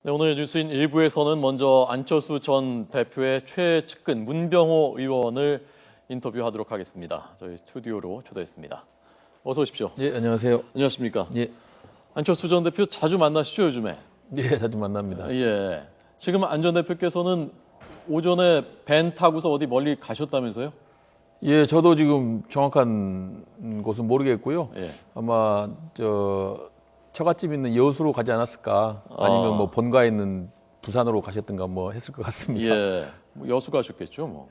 네, 오늘 뉴스인 1부에서는 먼저 안철수 전 대표의 최측근 문병호 의원을 인터뷰하도록 하겠습니다. 저희 스튜디오로 초대했습니다. 어서 오십시오. 예, 안녕하세요. 안녕하십니까? 예, 안철수 전 대표 자주 만나시죠, 요즘에? 예, 자주 만납니다. 예. 지금 안 전 대표께서는 오전에 밴 타고서 어디 멀리 가셨다면서요? 예, 저도 지금 정확한 곳은 모르겠고요. 예. 아마 처갓집 있는 여수로 가지 않았을까, 아니면 뭐 본가에 있는 부산으로 가셨던가 뭐 했을 것 같습니다. 예. 뭐 여수 가셨겠죠, 뭐.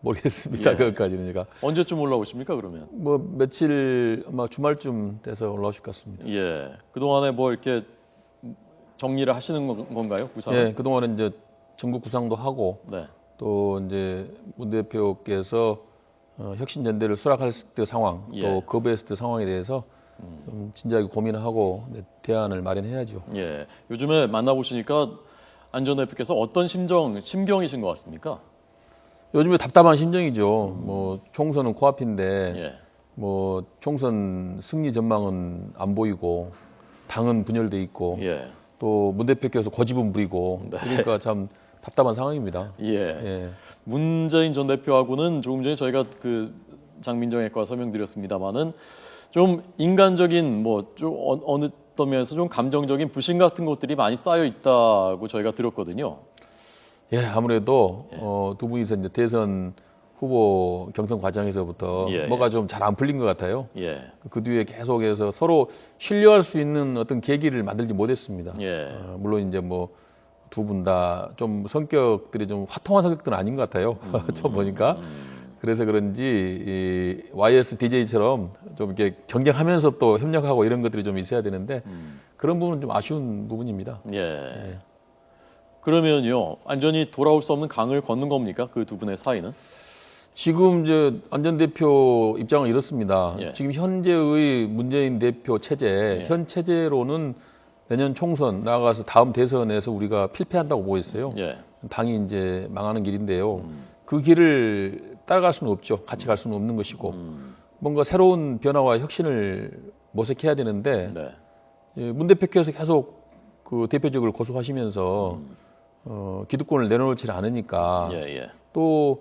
모르겠습니다. 예. 그것까지는 제가 언제쯤 올라오십니까, 그러면? 뭐 며칠 아마 주말쯤 돼서 올라오실 것 같습니다. 예. 그동안에 뭐 이렇게 정리를 하시는 건가요, 부산? 예, 그동안은 이제 전국 구상도 하고 네. 또 이제 문 대표께서 혁신연대를 수락할 때 상황, 예. 또 거부했을 때 상황에 대해서 좀 진지하게 고민을 하고 대안을 마련해야죠. 예. 요즘에 만나보시니까 안 전 대표께서 어떤 심경이신 것 같습니까? 요즘에 답답한 심정이죠. 뭐 총선은 코앞인데 예. 뭐 총선 승리 전망은 안 보이고 당은 분열돼 있고 예. 또 문 대표께서 고집은 부리고 네. 그러니까 참 답답한 상황입니다. 예. 예. 문재인 전 대표하고는 조금 전에 저희가 그 장민정액과 설명드렸습니다만은 좀 인간적인 뭐 좀 어느 면에서 좀 감정적인 부심 같은 것들이 많이 쌓여 있다고 저희가 들었거든요. 예, 아무래도 두 분이서 이제 대선 후보 경선 과정에서부터 예, 뭐가 좀 잘 안 풀린 것 같아요. 예. 그 뒤에 계속해서 서로 신뢰할 수 있는 어떤 계기를 만들지 못했습니다. 예. 물론 이제 뭐 두 분 다 좀 성격들이 좀 화통한 성격들은 아닌 것 같아요. 저 보니까. 그래서 그런지 이 YS DJ처럼 좀 이렇게 경쟁하면서 또 협력하고 이런 것들이 좀 있어야 되는데 그런 부분은 좀 아쉬운 부분입니다. 예. 그러면요. 완전히 돌아올 수 없는 강을 걷는 겁니까? 그 두 분의 사이는? 지금 이제 안 전 대표 입장은 이렇습니다. 예. 지금 현재의 문재인 대표 체제, 예. 현 체제로는 내년 총선 나아가서 다음 대선에서 우리가 필패한다고 보고 있어요. 예. 당이 이제 망하는 길인데요. 그 길을 따라갈 수는 없죠. 같이 갈 수는 없는 것이고 뭔가 새로운 변화와 혁신을 모색해야 되는데 네. 예, 문 대표께서 계속 그 대표직을 고수하시면서 기득권을 내놓지 않으니까 예, 예. 또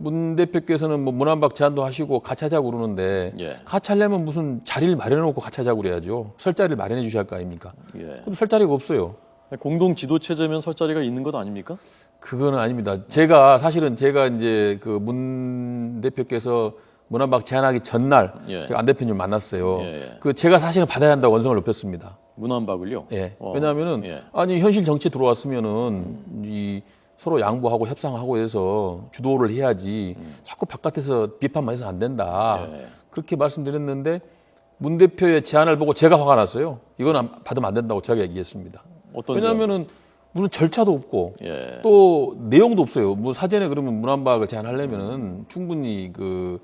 문 대표께서는 뭐 문안박 제안도 하시고 같이 하자고 그러는데 예. 같이 하려면 무슨 자리를 마련해 놓고 같이 하자고 그래야죠. 설 자리를 마련해 주셔야 할 거 아닙니까? 예. 근데 설 자리가 없어요. 공동 지도 체제면 설 자리가 있는 것 아닙니까? 그거는 아닙니다. 제가 이제 그 문 대표께서 문안박 제안하기 전날 예. 제가 안 대표님 만났어요. 예, 예. 그 제가 사실은 받아야 한다고 원성을 높였습니다. 문안박을요? 예. 왜냐하면은 예. 아니 현실 정치 들어왔으면은 이 서로 양보하고 협상하고 해서 주도를 해야지 자꾸 바깥에서 비판만 해서 안 된다. 예. 그렇게 말씀드렸는데 문 대표의 제안을 보고 제가 화가 났어요. 이건 받으면 안 된다고 제가 얘기했습니다. 어떤 왜냐하면은 무슨 절차도 없고 예. 또 내용도 없어요. 뭐 사전에 그러면 문안박을 제안하려면은 충분히 그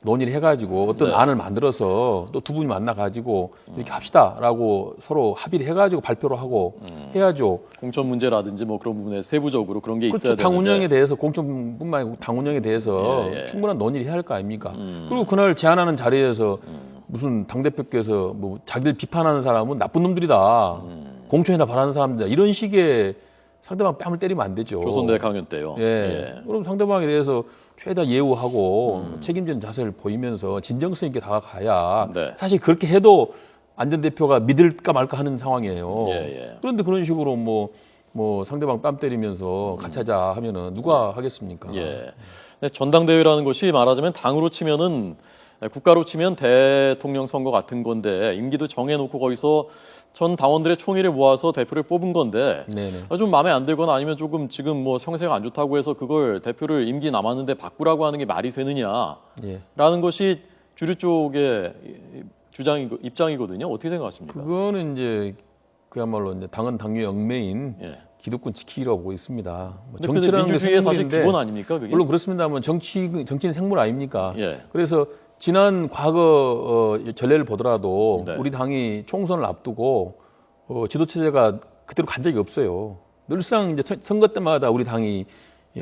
논의를 해가지고 어떤 네. 안을 만들어서 또 두 분이 만나가지고 이렇게 합시다라고 서로 합의를 해가지고 발표를 하고 해야죠. 공천 문제라든지 뭐 그런 부분에 세부적으로 그런 게 있어야 그렇죠. 당 되는데. 운영에 대해서 공천뿐만 아니고 당 운영에 대해서 예, 예. 충분한 논의를 해야 할 거 아닙니까? 그리고 그날 제안하는 자리에서 무슨 당 대표께서 뭐 자기를 비판하는 사람은 나쁜 놈들이다. 공천이나 바라는 사람들 이런 식의 상대방 뺨을 때리면 안 되죠. 조선대 강연 때요. 예. 그럼 상대방에 대해서 최대한 예우하고 책임지는 자세를 보이면서 진정성 있게 다가가야 네. 사실 그렇게 해도 안 전 대표가 믿을까 말까 하는 상황이에요. 예, 예. 그런데 그런 식으로 뭐 상대방 뺨 때리면서 같이 하자 하면은 누가 하겠습니까? 예. 네, 전당대회라는 것이 말하자면 당으로 치면은 국가로 치면 대통령 선거 같은 건데 임기도 정해놓고 거기서 전 당원들의 총의를 모아서 대표를 뽑은 건데 네네. 좀 마음에 안 들거나 아니면 조금 지금 뭐 형세가 안 좋다고 해서 그걸 대표를 임기 남았는데 바꾸라고 하는 게 말이 되느냐라는 예. 것이 주류 쪽의 입장이거든요. 어떻게 생각하십니까? 그거는 이제 그야말로 이제 당은 당규의 얽매인 예. 기득권 지키기라고 보고 있습니다. 뭐 근데 민주주의의 사실 생물인데 기본 아닙니까? 그게? 물론 그렇습니다만 정치는 생물 아닙니까? 예. 그래서 지난 과거 전례를 보더라도 네. 우리 당이 총선을 앞두고 지도 체제가 그대로 간 적이 없어요. 늘상 이제 선거 때마다 우리 당이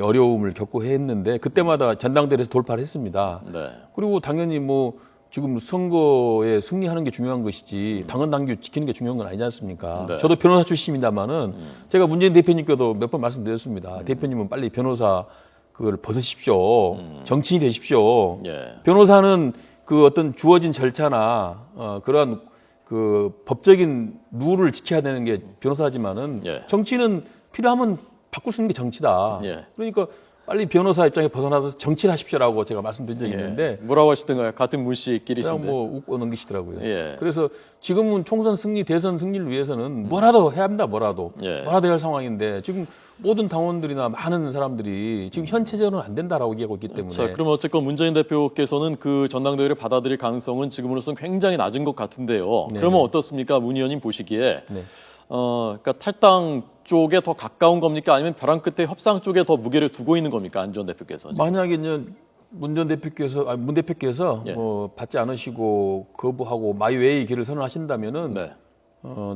어려움을 겪고 했는데 그때마다 전당대회에서 돌파를 했습니다. 네. 그리고 당연히 뭐 지금 선거에 승리하는 게 중요한 것이지 당헌 당규 지키는 게 중요한 건 아니지 않습니까? 네. 저도 변호사 출신입니다만은 제가 문재인 대표님께도 몇 번 말씀드렸습니다. 대표님은 빨리 변호사 그걸 벗으십시오. 정치인이 되십시오. 예. 변호사는 그 어떤 주어진 절차나 그러한 그 법적인 룰을 지켜야 되는 게 변호사지만은 예. 정치는 필요하면 바꿀 수 있는 게 정치다. 예. 그러니까 빨리 변호사 입장에 벗어나서 정치를 하십시오라고 제가 말씀드린 적이 있는데 뭐라고 하시던가요? 같은 그냥 물씨끼리신데. 뭐 웃고 넘기시더라고요. 예. 그래서 지금은 총선 승리, 대선 승리를 위해서는 뭐라도 해야 합니다. 뭐라도. 예. 뭐라도 해야 할 상황인데 지금 모든 당원들이나 많은 사람들이 지금 현 체제로는 안 된다라고 얘기하고 있기 때문에 자, 그럼 어쨌건 문재인 대표께서는 그 전당대회를 받아들일 가능성은 지금으로서는 굉장히 낮은 것 같은데요. 네네. 그러면 어떻습니까? 문 의원님 보시기에 네. 그러니까 탈당 쪽에 더 가까운 겁니까? 아니면 벼랑 끝에 협상 쪽에 더 무게를 두고 있는 겁니까? 안 전 대표께서. 지금? 만약에 이제 문 대표께서 예. 뭐 받지 않으시고 거부하고 마이웨이 길을 선언하신다면은 네.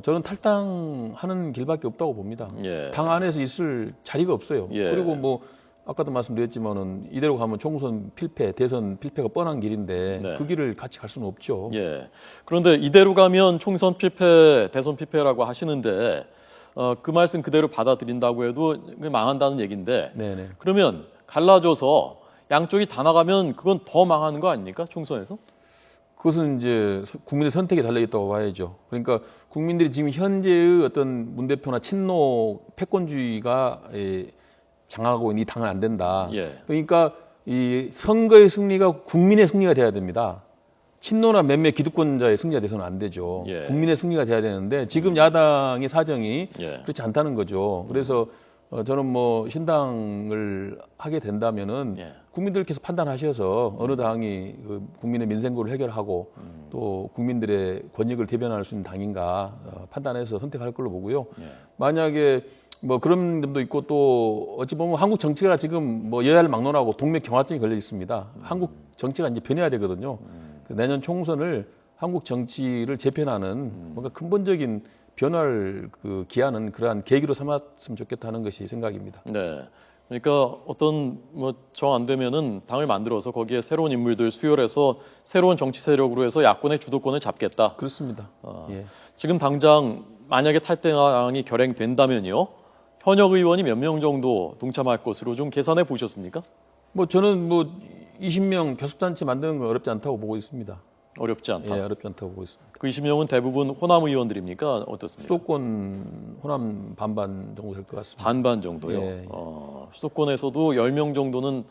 저는 탈당하는 길밖에 없다고 봅니다. 예. 당 안에서 있을 자리가 없어요. 예. 그리고 뭐 아까도 말씀드렸지만은 이대로 가면 총선 필패, 대선 필패가 뻔한 길인데 네. 그 길을 같이 갈 수는 없죠. 예. 그런데 이대로 가면 총선 필패, 대선 필패라고 하시는데 그 말씀 그대로 받아들인다고 해도 망한다는 얘기인데 네네. 그러면 갈라져서 양쪽이 다 나가면 그건 더 망하는 거 아닙니까? 총선에서? 그것은 이제 국민의 선택에 달려 있다고 봐야죠. 그러니까 국민들이 지금 현재의 어떤 문 대표나 친노 패권주의가 장악하고 있는 이 당은 안 된다. 예. 그러니까 이 선거의 승리가 국민의 승리가 돼야 됩니다. 친노나 몇몇 기득권자의 승리가 돼서는 안 되죠. 예. 국민의 승리가 돼야 되는데 지금 야당의 사정이 예. 그렇지 않다는 거죠. 그래서 저는 뭐 신당을 하게 된다면은 예. 국민들께서 판단하셔서 어느 당이 그 국민의 민생고를 해결하고 또 국민들의 권익을 대변할 수 있는 당인가 판단해서 선택할 걸로 보고요. 예. 만약에 뭐 그런 점도 있고 또 어찌 보면 한국 정치가 지금 뭐 여야를 막론하고 동맥 경화증이 걸려 있습니다. 한국 정치가 이제 변해야 되거든요. 내년 총선을 한국 정치를 재편하는 뭔가 근본적인 변화를 그 기하는 그러한 계기로 삼았으면 좋겠다는 것이 생각입니다. 네. 그러니까 어떤 뭐 정 안 되면은 당을 만들어서 거기에 새로운 인물들 수혈해서 새로운 정치 세력으로 해서 야권의 주도권을 잡겠다. 그렇습니다. 예. 지금 당장 만약에 탈당이 결행된다면요. 현역 의원이 몇 명 정도 동참할 것으로 좀 계산해 보셨습니까? 뭐 저는 뭐 20명 교섭단체 만드는 건 어렵지 않다고 보고 있습니다. 어렵지 않다. 예, 어렵지 않다고 보고 있습니다. 그 20명은 대부분 호남 의원들입니까? 어떻습니까? 수도권 호남 반반 정도 될 것 같습니다. 반반 정도요. 예, 예. 수도권에서도 10명 정도는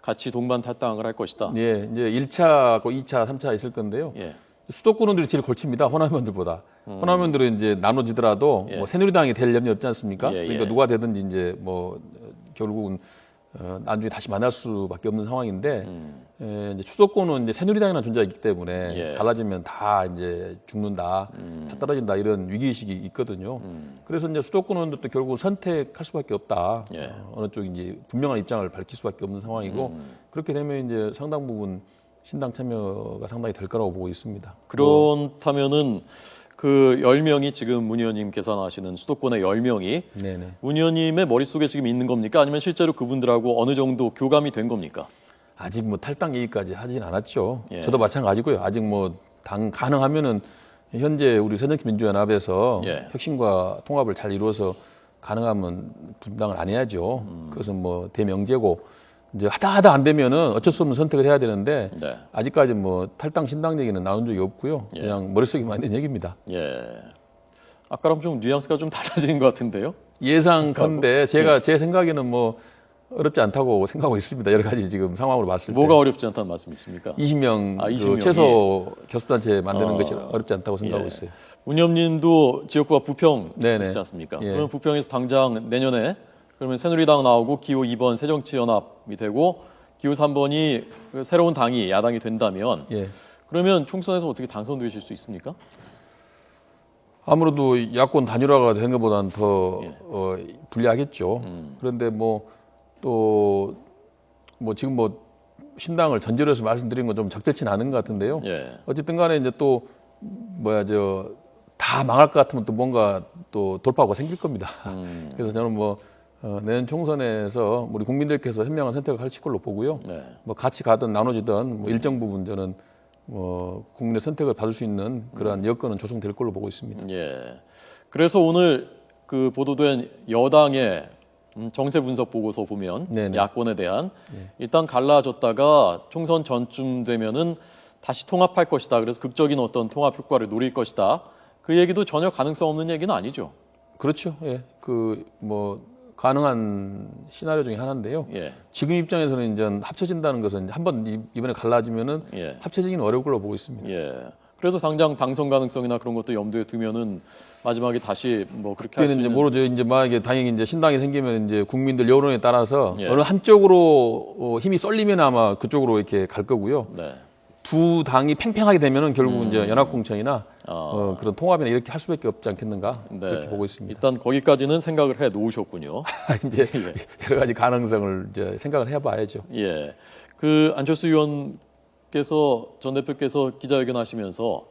같이 동반 탈당을 할 것이다. 예, 이제 1차, 2차, 3차 있을 건데요. 예. 수도권원들이 제일 골칩니다. 호남의원들보다. 호남의원들은 이제 나눠지더라도 예. 뭐 새누리당이 될 염려 없지 않습니까? 예, 예. 그러니까 누가 되든지 이제 뭐 결국은 나중에 다시 만날 수밖에 없는 상황인데 이제 수도권은 이제 새누리당이라는 존재가 있기 때문에 예. 갈라지면 다 이제 죽는다, 다 떨어진다 이런 위기의식이 있거든요. 그래서 이제 수도권원들도 결국 선택할 수밖에 없다. 예. 어느 쪽인지 분명한 입장을 밝힐 수밖에 없는 상황이고 그렇게 되면 이제 상당 부분 신당 참여가 상당히 될 거라고 보고 있습니다. 그렇다면은 그 10명이 지금 문 의원님 계산하시는 수도권의 10명이 네네. 문 의원님의 머릿속에 지금 있는 겁니까? 아니면 실제로 그분들하고 어느 정도 교감이 된 겁니까? 아직 뭐 탈당 얘기까지 하진 않았죠. 예. 저도 마찬가지고요. 아직 뭐 당 가능하면은 현재 우리 새정치민주연합에서 예. 혁신과 통합을 잘 이루어서 가능하면 분당을 안 해야죠. 그것은 뭐 대명제고 이제 하다 안 되면은 어쩔 수 없는 선택을 해야 되는데 네. 아직까지 뭐 탈당 신당 얘기는 나온 적이 없고요. 예. 그냥 머릿속에만 있는 얘기입니다. 예. 아까랑 좀 뉘앙스가 좀 달라진 것 같은데요? 예상컨대 제가 제 생각에는 뭐 어렵지 않다고 생각하고 있습니다. 여러 가지 지금 상황으로 봤을 때. 뭐가 어렵지 않다는 말씀이십니까? 20명, 아, 20 그 명이. 최소 교섭단체 만드는 어. 것이 어렵지 않다고 생각하고 있어요. 문 의원님도 지역구가 부평이시지 네네. 않습니까? 예. 그러면 부평에서 당장 내년에 그러면 새누리당 나오고 기호 2번 새정치연합이 되고 기호 3번이 새로운 당이 야당이 된다면 예. 그러면 총선에서 어떻게 당선되실 수 있습니까? 아무래도 야권 단일화가 되는 것보다는 더 예. 불리하겠죠. 그런데 뭐 또 뭐 지금 뭐 신당을 전제로 해서 말씀드린 건 좀 적절치는 않은 것 같은데요. 예. 어쨌든 간에 이제 또 다 망할 것 같으면 또 뭔가 또 돌파구가 생길 겁니다. 그래서 저는 뭐 내년 총선에서 우리 국민들께서 현명한 선택을 하실 걸로 보고요. 네. 뭐 같이 가든 나눠지든 뭐 일정 부분 저는 국민의 선택을 받을 수 있는 그러한 여건은 조성될 걸로 보고 있습니다. 예. 그래서 오늘 그 보도된 여당의 정세 분석 보고서 보면 네네. 야권에 대한 일단 갈라졌다가 총선 전쯤 되면은 다시 통합할 것이다. 그래서 극적인 어떤 통합 효과를 노릴 것이다. 그 얘기도 전혀 가능성 없는 얘기는 아니죠. 그렇죠. 예. 가능한 시나리오 중에 하나인데요. 예. 지금 입장에서는 이제 합쳐진다는 것은 한번 이번에 갈라지면은 예. 합쳐지기는 어려울 걸로 보고 있습니다. 예. 그래서 당장 당선 가능성이나 그런 것도 염두에 두면은 마지막에 다시 뭐 그렇게 할 수 그때는 이제 있는 모르죠. 이제 만약에 다행히 이제 신당이 생기면 이제 국민들 여론에 따라서 예. 어느 한쪽으로 힘이 쏠리면 아마 그쪽으로 이렇게 갈 거고요. 네. 두 당이 팽팽하게 되면은 결국 이제 연합공천이나 그런 통합이나 이렇게 할 수밖에 없지 않겠는가 그렇게 보고 있습니다. 일단 거기까지는 생각을 해 놓으셨군요. 이제 여러 가지 가능성을 이제 생각을 해봐야죠. 예. 그 안철수 의원께서 전 대표께서 기자회견 하시면서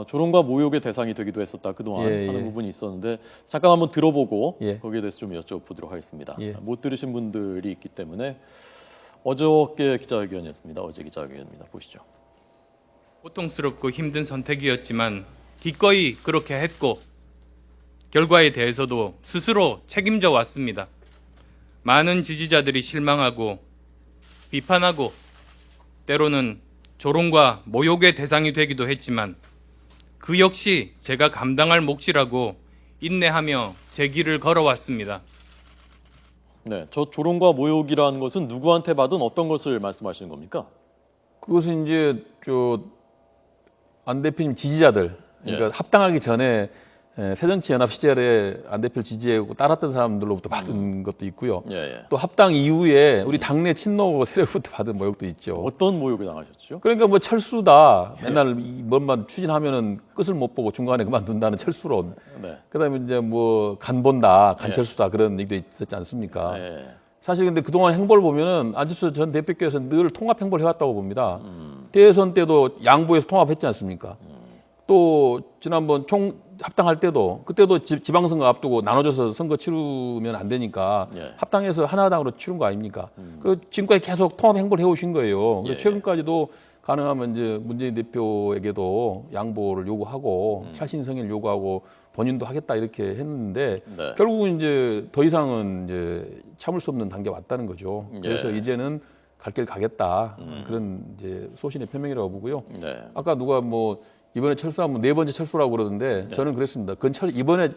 조롱과 모욕의 대상이 되기도 했었다 그동안 하는 부분이 있었는데 잠깐 한번 들어보고 거기에 대해서 좀 여쭤보도록 하겠습니다. 못 들으신 분들이 있기 때문에 어저께 기자회견이었습니다. 어제 기자회견입니다. 보시죠. 고통스럽고 힘든 선택이었지만 기꺼이 그렇게 했고 결과에 대해서도 스스로 책임져 왔습니다. 많은 지지자들이 실망하고 비판하고 때로는 조롱과 모욕의 대상이 되기도 했지만 그 역시 제가 감당할 몫이라고 인내하며 제 길을 걸어왔습니다. 네, 저 조롱과 모욕이라는 것은 누구한테 받은 어떤 것을 말씀하시는 겁니까? 그것은 이제 안 대표님 지지자들, 그러니까 합당하기 전에 새정치연합 시절에 안 대표를 지지하고 따랐던 사람들로부터 받은 것도 있고요. 또 합당 이후에 우리 당내 친노 세력부터 받은 모욕도 있죠. 어떤 모욕을 당하셨죠? 그러니까 뭐 철수다. 맨날 뭔만 추진하면은 끝을 못 보고 중간에 그만둔다는 철수론. 그다음에 이제 뭐 간본다, 간철수다 그런 얘기도 있었지 않습니까? 사실 근데 그동안 행보를 보면은 안철수 전 대표께서 늘 통합 행보를 해왔다고 봅니다. 대선 때도 양보해서 통합했지 않습니까? 또 지난번 총 합당할 때도 그때도 지방선거 앞두고 나눠져서 선거 치르면 안 되니까 합당해서 하나당으로 치른 거 아닙니까? 그 지금까지 계속 통합 행보를 해오신 거예요. 최근까지도 가능하면 이제 문재인 대표에게도 양보를 요구하고 쇄신성의를 요구하고 본인도 하겠다 이렇게 했는데 결국은 이제 더 이상은 이제 참을 수 없는 단계에 왔다는 거죠. 그래서 이제는 갈 길 가겠다 그런 이제 소신의 표명이라고 보고요. 아까 누가 뭐 이번에 철수하면 네 번째 철수라고 그러던데 저는 그랬습니다. 그건 이번에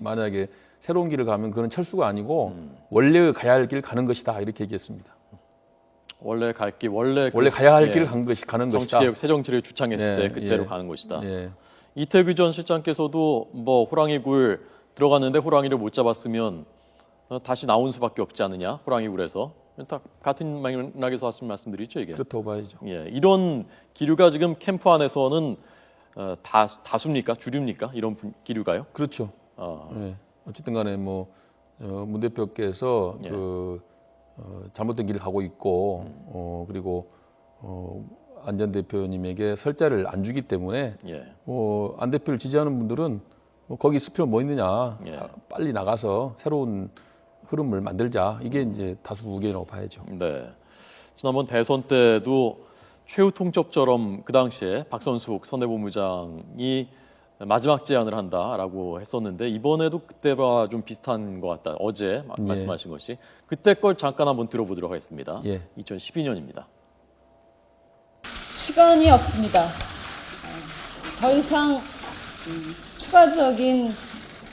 만약에 새로운 길을 가면 그건 철수가 아니고 원래 가야 할 길 가는 것이다 이렇게 얘기했습니다. 원래 가야 할 길을 가는 것이다. 정치개혁 새정치를 주창했을 때 그때로 가는 것이다. 이태규 전 실장께서도 뭐 호랑이굴 들어갔는데 호랑이를 못 잡았으면 다시 나온 수밖에 없지 않느냐 호랑이굴에서 다 같은 맥락에서 하신 말씀들이죠 이게. 그렇다고 봐야죠. 이런 기류가 지금 캠프 안에서는 다수입니까? 주류입니까? 이런 기류가요? 그렇죠. 어쨌든 간에 문 대표께서 잘못된 길을 가고 있고 그리고 안 전 대표님에게 설자를 안 주기 때문에 안 대표를 지지하는 분들은 거기 있을 필요 뭐 있느냐 빨리 나가서 새로운 흐름을 만들자 이게 이제 다수 의견이라고 봐야죠. 네. 지난번 대선 때도 최후 통첩처럼 그 당시에 박선숙 선대본부장이 마지막 제안을 한다라고 했었는데 이번에도 그때와 좀 비슷한 것 같다. 어제 말씀하신 것이 그때 걸 잠깐 한번 들어보도록 하겠습니다. 2012년입니다. 시간이 없습니다. 더 이상 추가적인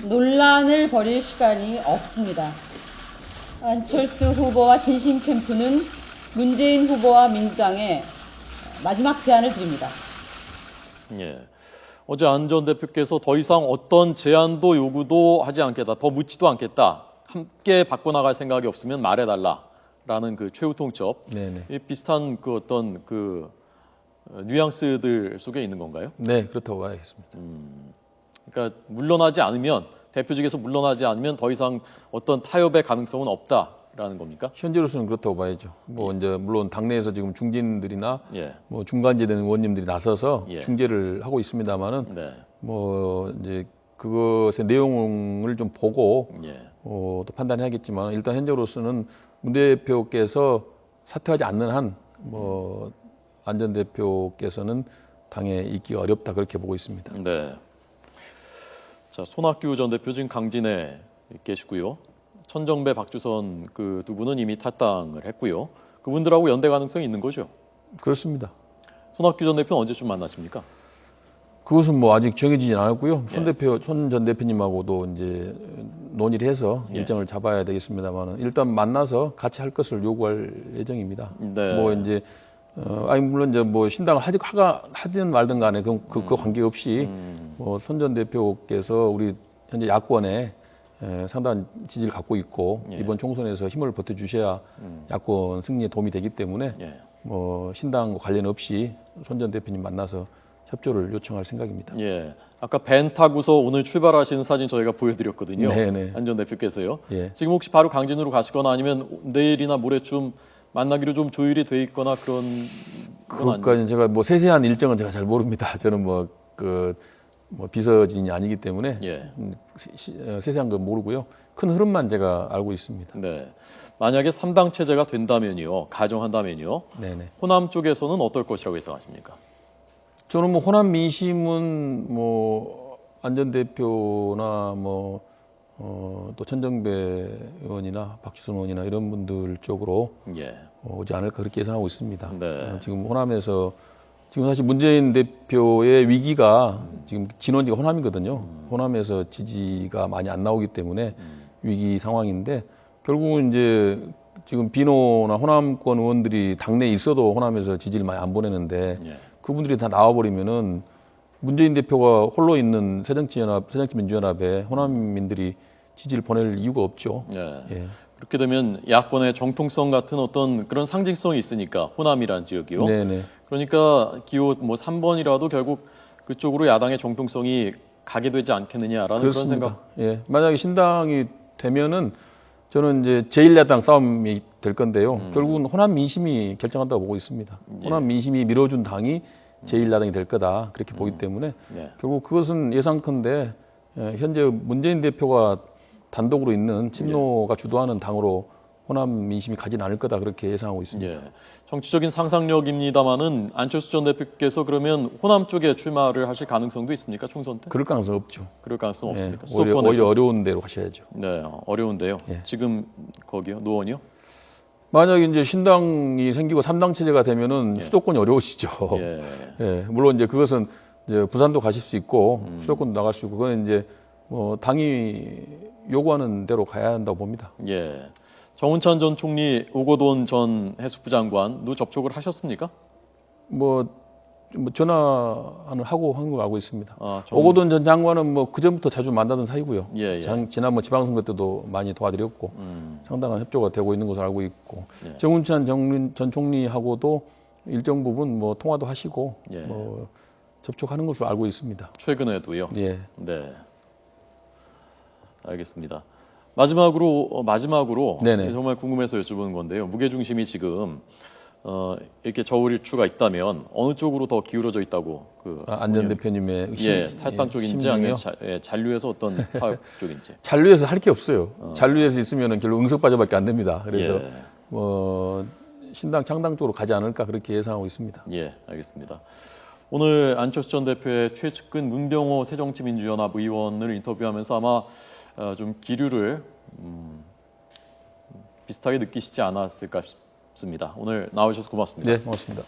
논란을 벌일 시간이 없습니다. 안철수 후보와 진심 캠프는 문재인 후보와 민주당에 마지막 제안을 드립니다. 어제 안 전 대표께서 더 이상 어떤 제안도 요구도 하지 않겠다, 더 묻지도 않겠다, 함께 바꿔나갈 생각이 없으면 말해달라라는 그 최후 통첩, 비슷한 그 어떤 그 뉘앙스들 속에 있는 건가요? 네, 그렇다고 봐야겠습니다. 그러니까 물러나지 않으면 대표직에서 물러나지 않으면 더 이상 어떤 타협의 가능성은 없다라는 겁니까? 현재로서는 그렇다고 봐야죠. 이제 물론 당내에서 지금 중진들이나 중간제되는 의원님들이 나서서 중재를 하고 있습니다만은 이제 그것의 내용을 좀 보고 또 판단해야겠지만 일단 현재로서는 문 대표께서 사퇴하지 않는 한 안 전 대표께서는 당에 있기가 어렵다 그렇게 보고 있습니다. 네. 자, 손학규 전 대표 지금 강진에 계시고요. 천정배, 박주선 그 두 분은 이미 탈당을 했고요. 그분들하고 연대 가능성이 있는 거죠? 그렇습니다. 손학규 전 대표는 언제쯤 만나십니까? 그것은 뭐 아직 정해지진 않았고요. 예. 손 전 대표님하고도 이제 논의를 해서 예. 일정을 잡아야 되겠습니다만 일단 만나서 같이 할 것을 요구할 예정입니다. 네. 뭐 이제 아니 물론 이제 뭐 신당을 하든 말든 간에 그 관계 없이 뭐 손 전 대표께서 우리 현재 야권에 상당한 지지를 갖고 있고 예. 이번 총선에서 힘을 보태 주셔야 야권 승리에 도움이 되기 때문에 예. 뭐 신당과 관련 없이 손 전 대표님 만나서 협조를 요청할 생각입니다. 예. 아까 밴 타고서 오늘 출발하시는 사진 저희가 보여드렸거든요. 네네. 안 전 대표께서요. 예. 지금 혹시 바로 강진으로 가시거나 아니면 내일이나 모레쯤 만나기로 좀 조율이 돼 있거나 그런 건 아니에요? 그것까지는 제가 뭐 세세한 일정은 제가 잘 모릅니다. 저는 뭐 비서진이 아니기 때문에 예. 세세한 건 모르고요. 큰 흐름만 제가 알고 있습니다. 네. 만약에 3당 체제가 된다면요, 가정한다면요, 네네. 호남 쪽에서는 어떨 것이라고 예상하십니까? 저는 뭐 호남 민심은 뭐 안 전 대표나 또 천정배 의원이나 박주선 의원이나 이런 분들 쪽으로 예. 오지 않을까 그렇게 예상하고 있습니다. 네. 지금 호남에서 지금 사실 문재인 대표의 위기가 지금 진원지가 호남이거든요. 호남에서 지지가 많이 안 나오기 때문에 위기 상황인데 결국은 이제 지금 비노나 호남권 의원들이 당내에 있어도 호남에서 지지를 많이 안 보내는데 예. 그분들이 다 나와버리면은 문재인 대표가 홀로 있는 새정치민주연합에 호남민들이 지지를 보낼 이유가 없죠. 예. 예. 그렇게 되면 야권의 정통성 같은 어떤 그런 상징성이 있으니까 호남이란 지역이요. 네네. 그러니까 기호 뭐 3번이라도 결국 그쪽으로 야당의 정통성이 가게 되지 않겠느냐라는 그렇습니다. 그런 생각. 예. 만약에 신당이 되면은 저는 이제 제1야당 싸움이 될 건데요. 결국은 호남 민심이 결정한다고 보고 있습니다. 호남 민심이 밀어준 당이 제1야당이 될 거다 그렇게 보기 때문에 예. 결국 그것은 예상컨대 현재 문재인 대표가 단독으로 있는 친노가 주도하는 당으로 호남 민심이 가진 않을 거다 그렇게 예상하고 있습니다. 예. 정치적인 상상력입니다만은 안철수 전 대표께서 그러면 호남 쪽에 출마를 하실 가능성도 있습니까? 총선 때? 그럴 가능성 없죠. 그럴 가능성 예. 없습니까? 오히려 수도권에서. 어려운 데로 가셔야죠. 네, 어려운데요. 예. 지금 거기요? 노원이요? 만약에 이제 신당이 생기고 3당 체제가 되면은 수도권이 어려워지죠. 예. 예, 물론 이제 그것은 이제 부산도 가실 수 있고 수도권도 나갈 수 있고 그건 이제 뭐 당이 요구하는 대로 가야 한다고 봅니다. 예. 정운찬 전 총리, 오거돈 전 해수부 장관도 접촉을 하셨습니까? 뭐 전화를 하고 한 걸 알고 있습니다. 아, 오거돈 전 장관은 뭐 그 전부터 자주 만나던 사이고요. 예, 예. 지난 뭐 지방선거 때도 많이 도와드렸고 상당한 협조가 되고 있는 것으로 알고 있고 예. 정운찬 전 총리하고도 일정 부분 뭐 통화도 하시고 예. 뭐 접촉하는 것으로 알고 있습니다. 최근에도요. 예. 네. 알겠습니다. 마지막으로 네네. 정말 궁금해서 여쭤보는 건데요. 무게중심이 지금 이렇게 저울일추가 있다면 어느 쪽으로 더 기울어져 있다고 안 전 대표님의 예, 탈당 쪽인지 심정이요? 아니면 잔류에서 어떤 타협 쪽인지. 잔류에서 할 게 없어요. 잔류에서 있으면은 결국 응석바져밖에 안 됩니다. 그래서 예. 뭐 신당 창당 쪽으로 가지 않을까 그렇게 예상하고 있습니다. 예, 알겠습니다. 오늘 안철수 전 대표의 최측근 문병호 새정치민주연합 의원을 인터뷰하면서 아마 좀 기류를 비슷하게 느끼시지 않았을까 싶습니다. 오늘 나오셔서 고맙습니다. 네, 고맙습니다.